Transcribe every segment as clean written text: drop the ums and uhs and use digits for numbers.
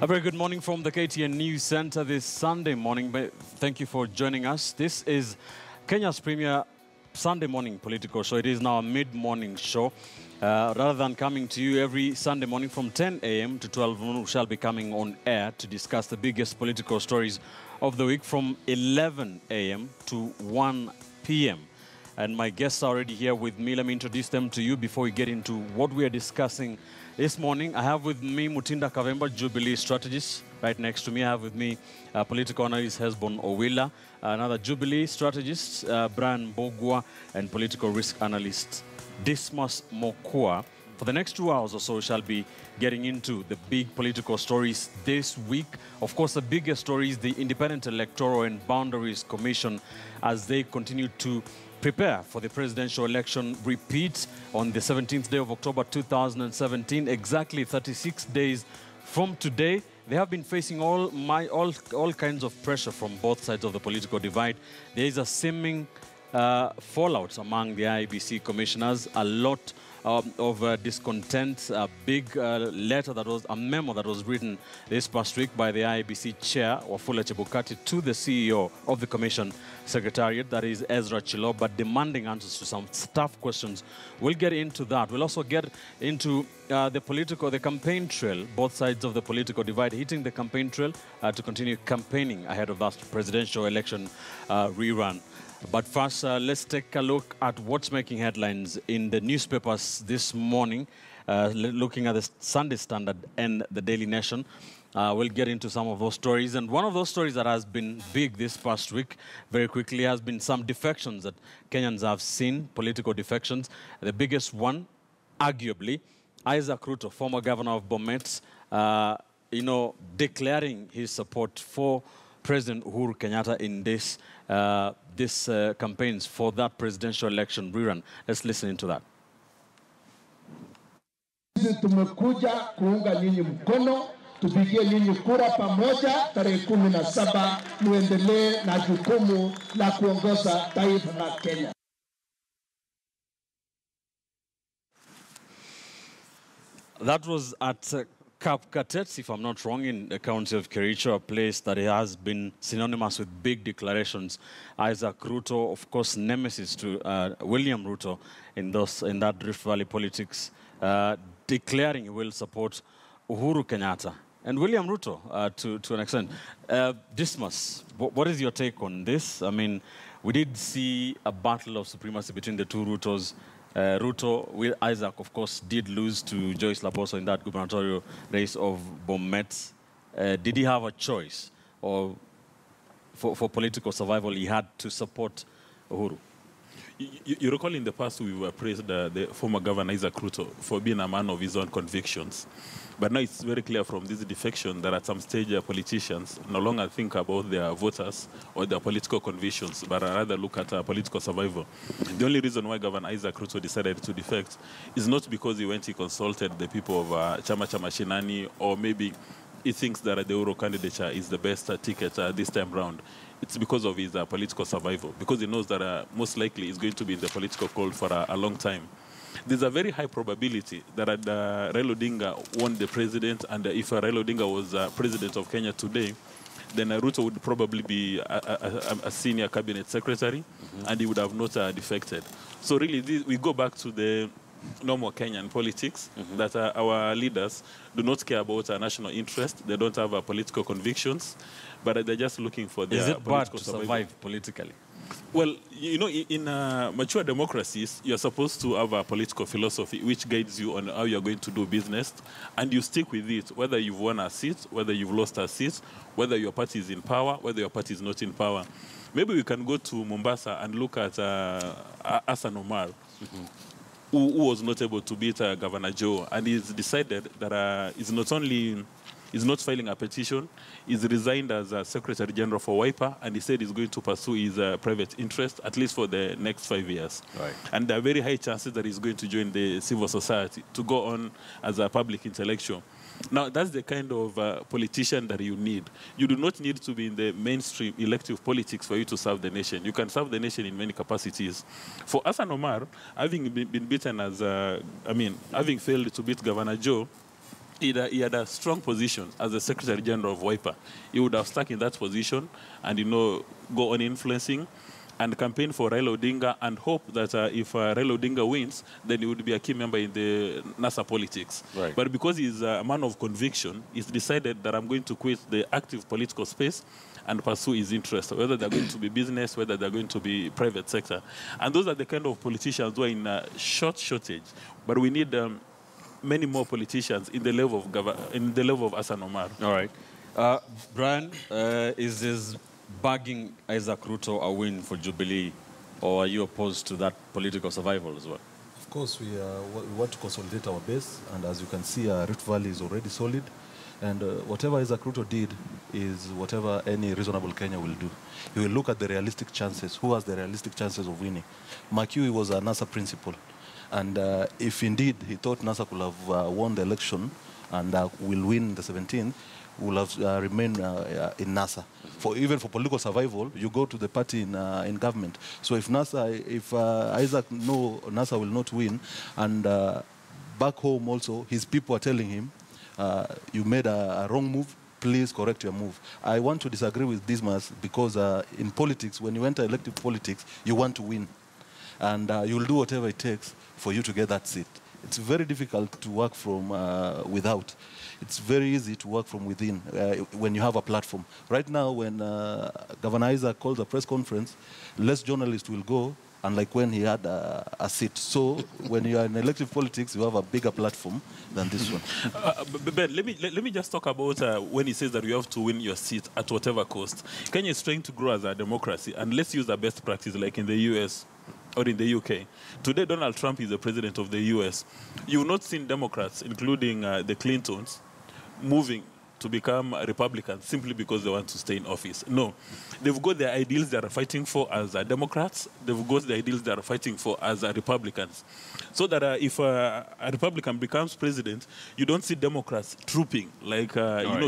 A very good morning from the KTN News Center this Sunday morning. Thank you for joining us. This is Kenya's premier Sunday morning political show. It is now a mid-morning show. Rather than coming to you every Sunday morning from 10 a.m. to 12 noon, we shall be coming on air to discuss the biggest political stories of the week from 11 a.m. to 1 p.m. And my guests are already here with me. Let me introduce them to you before we get into what we are discussing this morning. I have with me Mutinda Kavemba, Jubilee strategist. Right next to me, I have with me political analyst Hesbon Owila, another Jubilee strategist, Brian Bogwa, and political risk analyst Dismas Mokua. For the next 2 hours or so, we shall be getting into the big political stories this week. Of course, the biggest story is the Independent Electoral and Boundaries Commission as they continue to prepare for the presidential election repeat on the 17th day of October 2017, exactly 36 days from today. They have been facing all kinds of pressure from both sides of the political divide. There is a seeming fallout among the IEBC commissioners, a lot of discontent, a big a memo that was written this past week by the IEBC chair, Wafula Chebukati, to the CEO of the commission secretariat, that is Ezra Chilo, but demanding answers to some tough questions. We'll get into that. We'll also get into the campaign trail, both sides of the political divide, hitting the campaign trail to continue campaigning ahead of that presidential election rerun. But first, let's take a look at what's making headlines in the newspapers this morning, looking at the Sunday Standard and the Daily Nation. We'll get into some of those stories. And one of those stories that has been big this past week, very quickly, has been some defections that Kenyans have seen, political defections. The biggest one, arguably, Isaac Ruto, former governor of Bomet, declaring his support for President Uhuru Kenyatta in this campaigns for that presidential election rerun. Let's listen into that. Tumekuja kuunga nyinyi mkono, tupigie nyinyi kura pamoja tarehe 17 muendelee na jukumu la kuongoza taifa la Kenya. That was at Kapkatet, if I'm not wrong, in the county of Kericho, a place that has been synonymous with big declarations. Isaac Ruto, of course, nemesis to William Ruto in that Rift Valley politics, declaring he will support Uhuru Kenyatta and William Ruto to an extent. Dismas, what is your take on this? I mean, we did see a battle of supremacy between the two Rutos. Ruto, Isaac, of course, did lose to Joyce Laboso in that gubernatorial race of Bomet. Did he have a choice? Or for political survival, he had to support Uhuru? You recall in the past we were praised the former governor Isaac Ruto for being a man of his own convictions. But now it's very clear from this defection that at some stage politicians no longer think about their voters or their political convictions, but rather look at political survival. The only reason why Governor Isaac Ruto decided to defect is not because he consulted the people of Chama Mashinani, or maybe he thinks that the Uhuru candidature is the best ticket this time round. It's because of his political survival, because he knows that most likely he's going to be in the political cold for a long time. There's a very high probability that Raila Odinga won the president, and if Raila Odinga was president of Kenya today, then Ruto would probably be a senior cabinet secretary, and he would have not defected. So really, we go back to the normal Kenyan politics, that our leaders do not care about national interest. They don't have political convictions, but they're just looking for their political survival. Is it bad to survival. survive politically? Well, in mature democracies, you're supposed to have a political philosophy which guides you on how you're going to do business, and you stick with it, whether you've won a seat, whether you've lost a seat, whether your party is in power, whether your party is not in power. Maybe we can go to Mombasa and look at Hassan Omar, who was not able to beat Governor Joe, and he's decided that he's not filing a petition. He's resigned as a Secretary General for Wiper, and he said he's going to pursue his private interest, at least for the next 5 years. Right. And there are very high chances that he's going to join the civil society to go on as a public intellectual. Now, that's the kind of politician that you need. You do not need to be in the mainstream elective politics for you to serve the nation. You can serve the nation in many capacities. For Hassan Omar, having been beaten having failed to beat Governor Joe, he had a strong position as the Secretary General of Wiper. He would have stuck in that position and, go on influencing and campaign for Raila Odinga and hope that if Raila Odinga wins, then he would be a key member in the NASA politics. Right. But because he's a man of conviction, he's decided that I'm going to quit the active political space and pursue his interests, whether they're going to be business, whether they're going to be private sector. And those are the kind of politicians who are in a shortage. But we need many more politicians in the level of Hassan Omar. All right. Brian, is this bagging Isaac Ruto a win for Jubilee, or are you opposed to that political survival as well? Of course, we want to consolidate our base, and as you can see, Rift Valley is already solid. And whatever Isaac Ruto did is whatever any reasonable Kenya will do. He will look at the realistic chances. Who has the realistic chances of winning? Makui was a NASA principal. And if indeed he thought NASA could have won the election and will win the 17th, will have remained in NASA. Even for political survival, you go to the party in government. So if Isaac NASA will not win, and back home also, his people are telling him, you made a wrong move, please correct your move. I want to disagree with Dismas because in politics, when you enter elective politics, you want to win. And you'll do whatever it takes for you to get that seat. It's very difficult to work from without. It's very easy to work from within when you have a platform. Right now, when Governor Isaac calls a press conference, less journalists will go, unlike when he had a seat. So when you are in elective politics, you have a bigger platform than this one. Ben, let me just talk about when he says that you have to win your seat at whatever cost. Kenya is trying to grow as a democracy, and let's use the best practice like in the US or in the UK. Today, Donald Trump is the president of the US. You've not seen Democrats, including the Clintons, moving to become Republicans simply because they want to stay in office. No. They've got their ideals they are fighting for as Democrats. They've got the ideals they are fighting for as Republicans. So that if a Republican becomes president, you don't see Democrats trooping like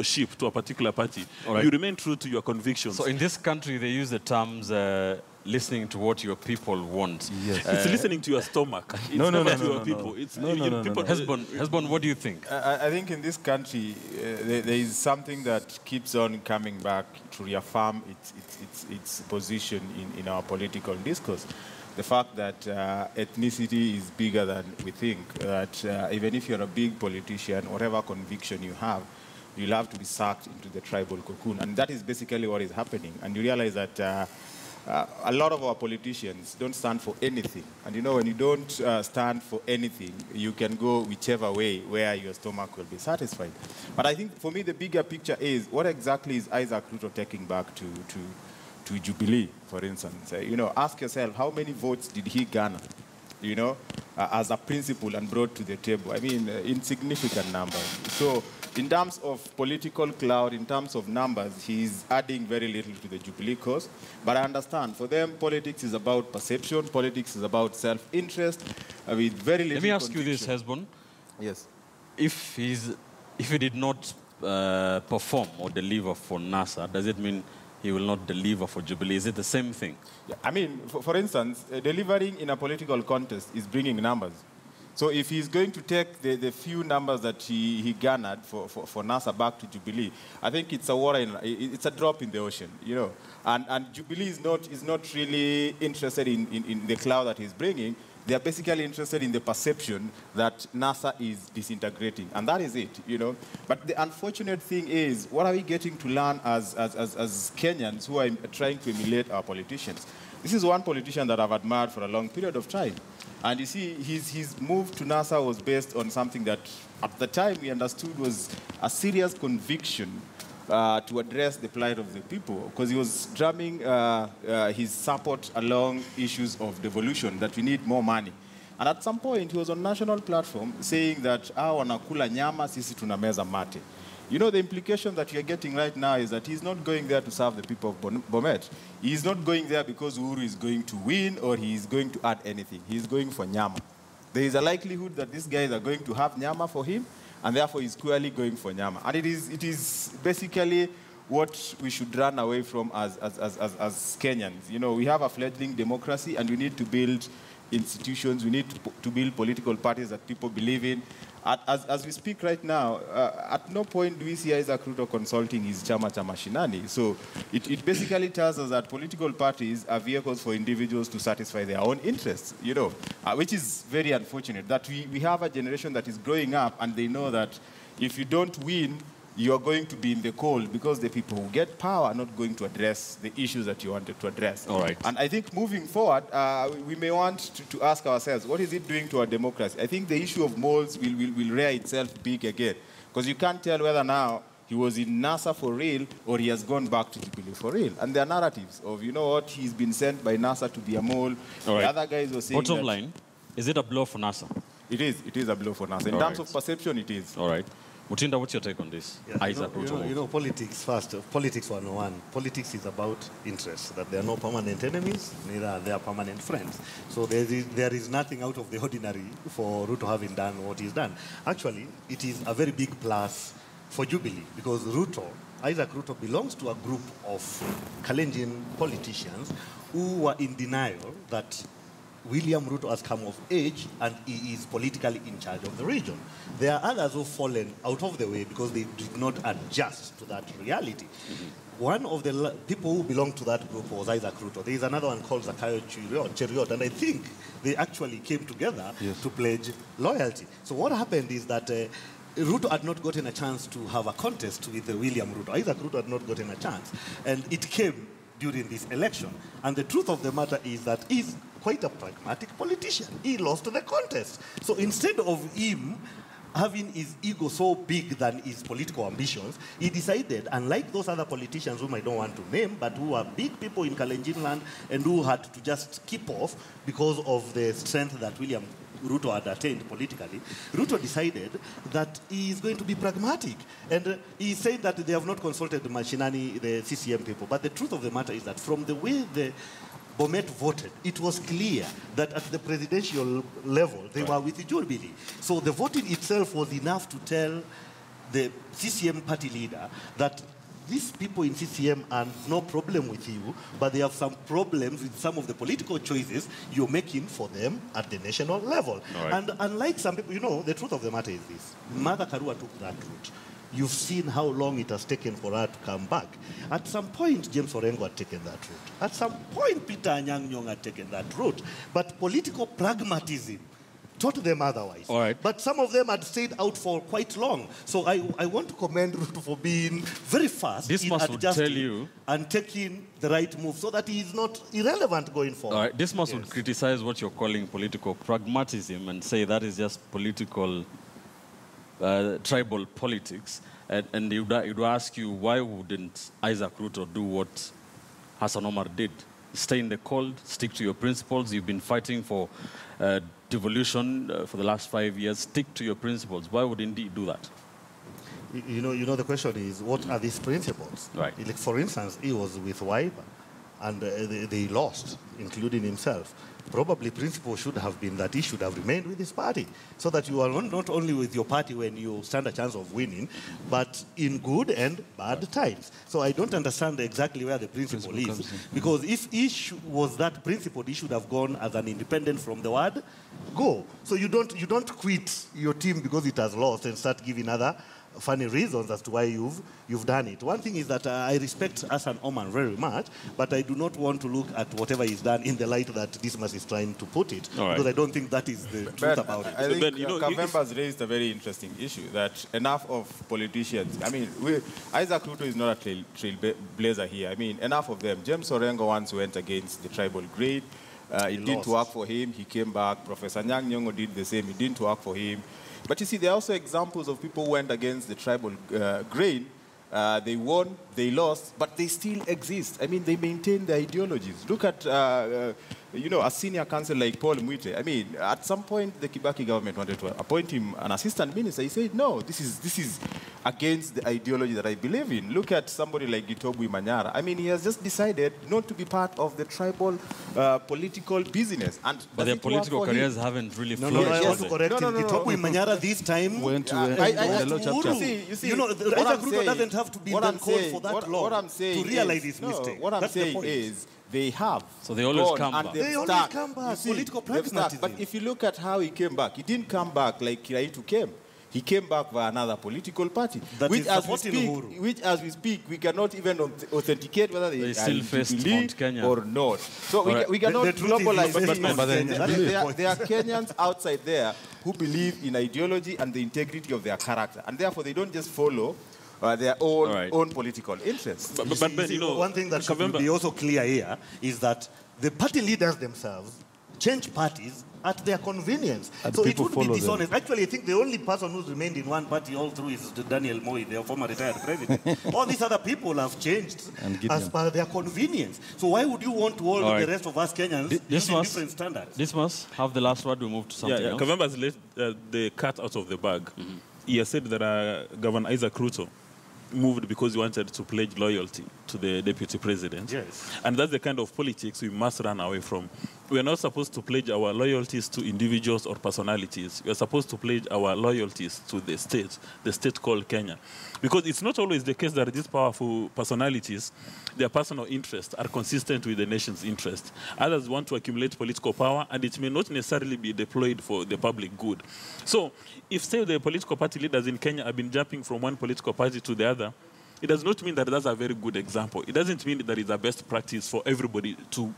sheep to a particular party. Right. You remain true to your convictions. So in this country, they use the terms listening to what your people want. Yes. It's listening to your stomach. It's no, your people. Hesbon, what do you think? I think in this country, there is something that keeps on coming back to reaffirm its position in our political discourse. The fact that ethnicity is bigger than we think, that even if you're a big politician, whatever conviction you have, you'll have to be sucked into the tribal cocoon. And that is basically what is happening. And you realize that a lot of our politicians don't stand for anything. And when you don't stand for anything, you can go whichever way where your stomach will be satisfied. But I think for me, the bigger picture is what exactly is Isaac Ruto taking back to Jubilee, for instance? Ask yourself, how many votes did he garner, as a principal and brought to the table? I mean, insignificant numbers. So in terms of political clout, in terms of numbers, he's adding very little to the Jubilee cause. But I understand, for them, politics is about perception, politics is about self-interest, with very little Let me ask you this, Hesbon. Yes. If he did not perform or deliver for NASA, does it mean he will not deliver for Jubilee? Is it the same thing? Yeah, I mean, for instance, delivering in a political contest is bringing numbers. So if he's going to take the few numbers that he garnered for NASA back to Jubilee, I think it's it's a drop in the ocean, And Jubilee is not really interested in the cloud that he's bringing. They are basically interested in the perception that NASA is disintegrating, and that is it, But the unfortunate thing is, what are we getting to learn as Kenyans who are trying to emulate our politicians? This is one politician that I've admired for a long period of time. And you see, his move to NASA was based on something that, at the time, we understood was a serious conviction to address the plight of the people, because he was drumming his support along issues of devolution, that we need more money. And at some point, he was on national platform saying that, wanakula nyama, sisi tunameza mate. The implication that you're getting right now is that he's not going there to serve the people of Bomet. He's not going there because Uhuru is going to win or he's going to add anything. He's going for nyama. There is a likelihood that these guys are going to have nyama for him, and therefore he's clearly going for nyama. And it is basically what we should run away from as Kenyans. We have a fledgling democracy, and we need to build institutions. We need to build political parties that people believe in. As we speak right now, at no point do we see Isaac Ruto consulting his chama cha mashinani. So it basically tells us that political parties are vehicles for individuals to satisfy their own interests, which is very unfortunate. That we have a generation that is growing up and they know that if you don't win, you are going to be in the cold because the people who get power are not going to address the issues that you wanted to address. All right. And I think moving forward, we may want to ask ourselves, what is it doing to our democracy? I think the issue of moles will rear itself big again, because you can't tell whether now he was in NASA for real or he has gone back to Jubilee for real. And there are narratives of, he's been sent by NASA to be a mole. All right. The other guys were saying Bottom line, is it a blow for NASA? It is a blow for NASA. In terms of perception, it is. All right. Mutinda, what's your take on this? Yeah, Isaac Ruto. Politics first. Politics 101. Politics is about interests, that there are no permanent enemies, neither are there permanent friends. So there is nothing out of the ordinary for Ruto having done what he's done. Actually, it is a very big plus for Jubilee, because Isaac Ruto belongs to a group of Kalenjin politicians who were in denial that William Ruto has come of age and he is politically in charge of the region. There are others who have fallen out of the way because they did not adjust to that reality. One of the people who belonged to that group was Isaac Ruto. There is another one called Zakayo Cheriot, and I think they actually came together to pledge loyalty. So what happened is that Ruto had not gotten a chance to have a contest with William Ruto. Isaac Ruto had not gotten a chance. And it came during this election. And the truth of the matter is that he's quite a pragmatic politician. He lost the contest. So instead of him having his ego so big than his political ambitions, he decided, unlike those other politicians whom I don't want to name, but who are big people in Kalenjin land and who had to just keep off because of the strength that William Ruto had attained politically, Ruto decided that he is going to be pragmatic. And he said that they have not consulted the Mashinani, the CCM people. But the truth of the matter is that from the way the Bomet voted, it was clear that at the presidential level, they were with Jubilee. So the voting itself was enough to tell the CCM party leader that these people in CCM are no problem with you, but they have some problems with some of the political choices you're making for them at the national level. Right. And unlike some people, the truth of the matter is this. Mother Karua took that route. You've seen how long it has taken for her to come back. At some point, James Orengo had taken that route. At some point, Peter Anyang' Nyong'o had taken that route. But political pragmatism taught them otherwise. All right. But some of them had stayed out for quite long. So I want to commend Ruto for being very fast This in must adjusting tell you and taking the right move so that he is not irrelevant going forward. All right, this must would criticize what you're calling political pragmatism and say that is just political, tribal politics. And he would ask you, why wouldn't Isaac Ruto do what Hassan Omar did? Stay in the cold, stick to your principles. You've been fighting for devolution for the last 5 years. Stick to your principles. Why wouldn't he do that? You know, the question is, what are these principles? Right. Like, for instance, he was with Waiba, and they lost, including himself. Probably principle should have been that he should have remained with his party, so that you are not only with your party when you stand a chance of winning, but in good and bad times. So I don't understand exactly where the principle is, because if he was that principle, he should have gone as an independent from the word go. So you don't quit your team because it has lost and start giving other funny reasons as to why you've done it. One thing is that I respect Hassan Omar very much, but I do not want to look at whatever he's done in the light that Dismas is trying to put it, because I don't think that is the truth about it. I think Kavemba has raised a very interesting issue, that enough of politicians. I mean, Isaac Ruto is not a trailblazer here. I mean, enough of them. James Orengo once went against the tribal grade. It didn't work for him. He came back. Professor Anyang' Nyong'o did the same. It didn't work for him. But you see, there are also examples of people who went against the tribal grain. They won, they lost, but they still exist. I mean, they maintain their ideologies. Look at, a senior counsel like Paul Mwite. I mean, at some point, the Kibaki government wanted to appoint him an assistant minister. He said, no, this is against the ideology that I believe in. Look at somebody like Gitobui Manyara. I mean, he has just decided not to be part of the tribal political business. But their political careers haven't really flourished. No, I want to correct him. Gitobui Manyara this time went to you see, Isaac Ruto doesn't have to be in that court for that long to realize his mistake. mistake. What I'm That's saying the point. is they have. So they always gone come and back. They always stuck. come back. You see, Political they've stuck. pragmatism. But if you look at how he came back, he didn't come back like Kiraitu came. He came back via another political party, That which is as, we supporting speak, Uhuru. which as we speak, we cannot even authenticate whether they still are face Jubilee Mount Kenya. or not. So All right. we cannot The truth is globalize facing this. Mount Kenya. There are Kenyans outside there who believe in ideology and the integrity of their character, and therefore they don't just follow their own political interests. But Ben, See, you know, one thing that should Kavemba- be also clear here is that the party leaders themselves change parties at their convenience. And So it people would be follow them. dishonest. Actually, I think the only person who's remained in one party all through is Daniel Moi, their former retired president. All these other people have changed And Gideon. as per their convenience. So why would you want to hold All right. the rest of us Kenyans This using must- different standards? This must have the last word. We move to something else. Kavemba has let the cat out of the bag. He has said that Governor Isaac Ruto moved because he wanted to pledge loyalty to the deputy president. Yes. And that's the kind of politics we must run away from. We are not supposed to pledge our loyalties to individuals or personalities. We are supposed to pledge our loyalties to the state called Kenya. Because it's not always the case that these powerful personalities, their personal interests are consistent with the nation's interest. Others want to accumulate political power, and it may not necessarily be deployed for the public good. So, if, say, the political party leaders in Kenya have been jumping from one political party to the other, it does not mean that that's a very good example. It doesn't mean that it's a best practice for everybody to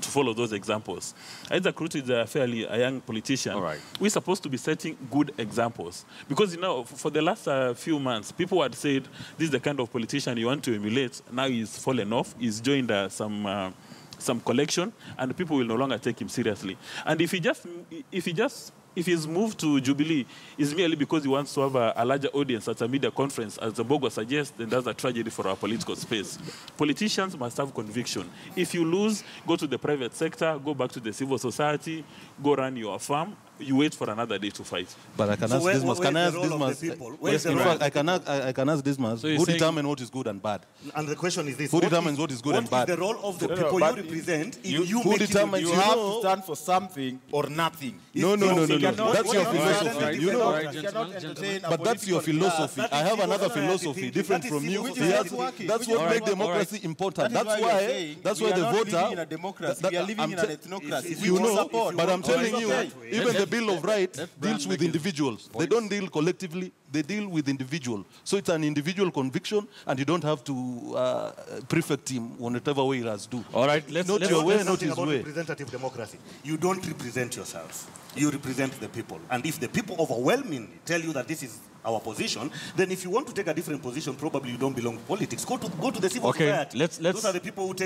follow those examples. Isaac Ruto is a fairly young politician. All right. We're supposed to be setting good examples. Because, you know, for the last few months, people had said, this is the kind of politician you want to emulate. Now he's fallen off. He's joined some collection, and people will no longer take him seriously. And if he's moved to Jubilee, it's merely because he wants to have a larger audience at a media conference, as the Bogo suggests, then that's a tragedy for our political space. Politicians must have conviction. If you lose, go to the private sector, go back to the civil society, go run your farm. You wait for another day to fight. But I can So ask where's Dismas. the Can I ask role of Dismas? the people? Yes, Where's the in role fact, of I can ask Dismas. So you're Who saying- determines what is good and bad? And the question is this. Who determines what is good and bad? What is the role of the people but you represent in you- you who making determines- You You have know- to stand for something or nothing. No. cannot- That's your what you philosophy. are- You know, All right, you gentlemen, cannot gentlemen. entertain a but that's your political- philosophy. that I is have civil another society philosophy thinking. different That is from you. civil He has- society working. That's Which what is makes why- democracy important. That is That's why why. you're saying That's we why are the not voter. living in a democracy. We are living in an ethnocracy. if We You will know, support. but I'm telling It's you, okay. even the Bill of Rights let deals Brian with make his individuals. They points. don't deal collectively. They deal with individual. So it's an individual conviction, and you don't have to prefect him on whatever way he has to. All right, let's Not your way, There's not something his about way. representative democracy. You don't represent yourselves. You represent the people. And if the people overwhelmingly tell you that this is our position, then if you want to take a different position, probably you don't belong to politics. Go to the civil Okay, society. let's- Those are the people who take